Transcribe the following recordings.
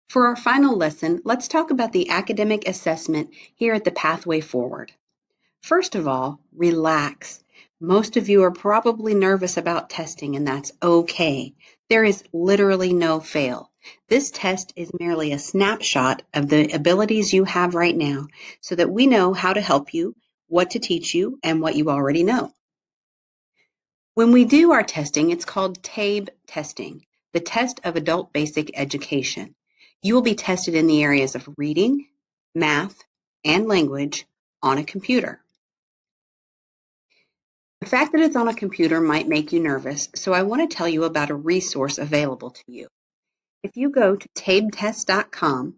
For our final lesson, let's talk about the academic assessment here at the Pathway Forward. First of all, relax. Most of you are probably nervous about testing, and that's okay. There is literally no fail. This test is merely a snapshot of the abilities you have right now so that we know how to help you, what to teach you, and what you already know. When we do our testing, it's called TABE testing, the test of adult basic education. You will be tested in the areas of reading, math, and language on a computer. The fact that it's on a computer might make you nervous, so I want to tell you about a resource available to you. If you go to tabetest.com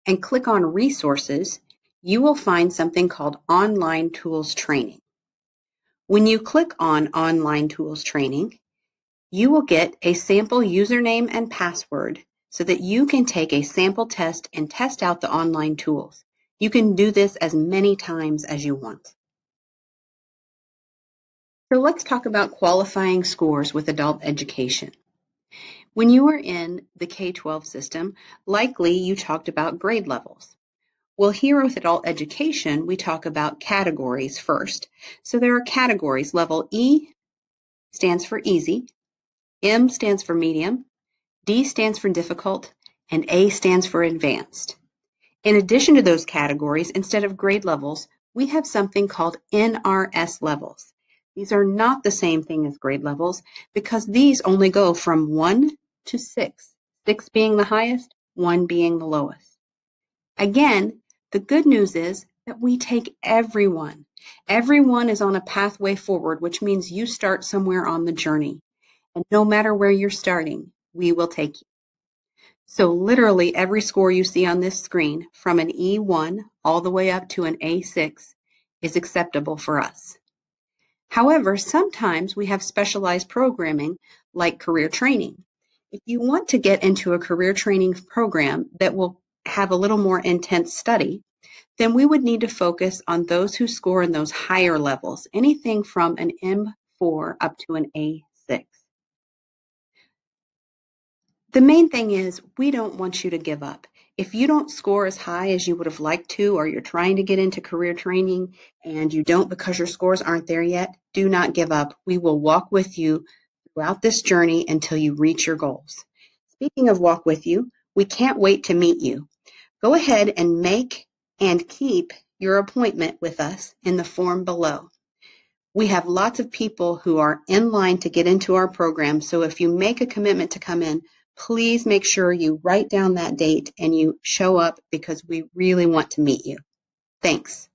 and click on Resources, you will find something called Online Tools Training. When you click on Online Tools Training, you will get a sample username and password so that you can take a sample test and test out the online tools. You can do this as many times as you want. So let's talk about qualifying scores with adult education. When you were in the K-12 system, likely you talked about grade levels. Well, here with adult education, we talk about categories first. So there are categories. Level E stands for easy, M stands for medium, D stands for difficult, and A stands for advanced. In addition to those categories, instead of grade levels, we have something called NRS levels. These are not the same thing as grade levels because these only go from 1 to 6, 6 being the highest, 1 being the lowest. Again, the good news is that we take everyone. Everyone is on a pathway forward, which means you start somewhere on the journey. And no matter where you're starting, we will take you. So literally every score you see on this screen, from an E1 all the way up to an A6, is acceptable for us. However, sometimes we have specialized programming like career training. If you want to get into a career training program that will have a little more intense study, then we would need to focus on those who score in those higher levels, anything from an M4 up to an A6. The main thing is we don't want you to give up. If you don't score as high as you would have liked to, or you're trying to get into career training and you don't because your scores aren't there yet, do not give up. We will walk with you throughout this journey until you reach your goals. Speaking of walk with you, we can't wait to meet you. Go ahead and make and keep your appointment with us in the form below. We have lots of people who are in line to get into our program, so if you make a commitment to come in, please make sure you write down that date and you show up because we really want to meet you. Thanks.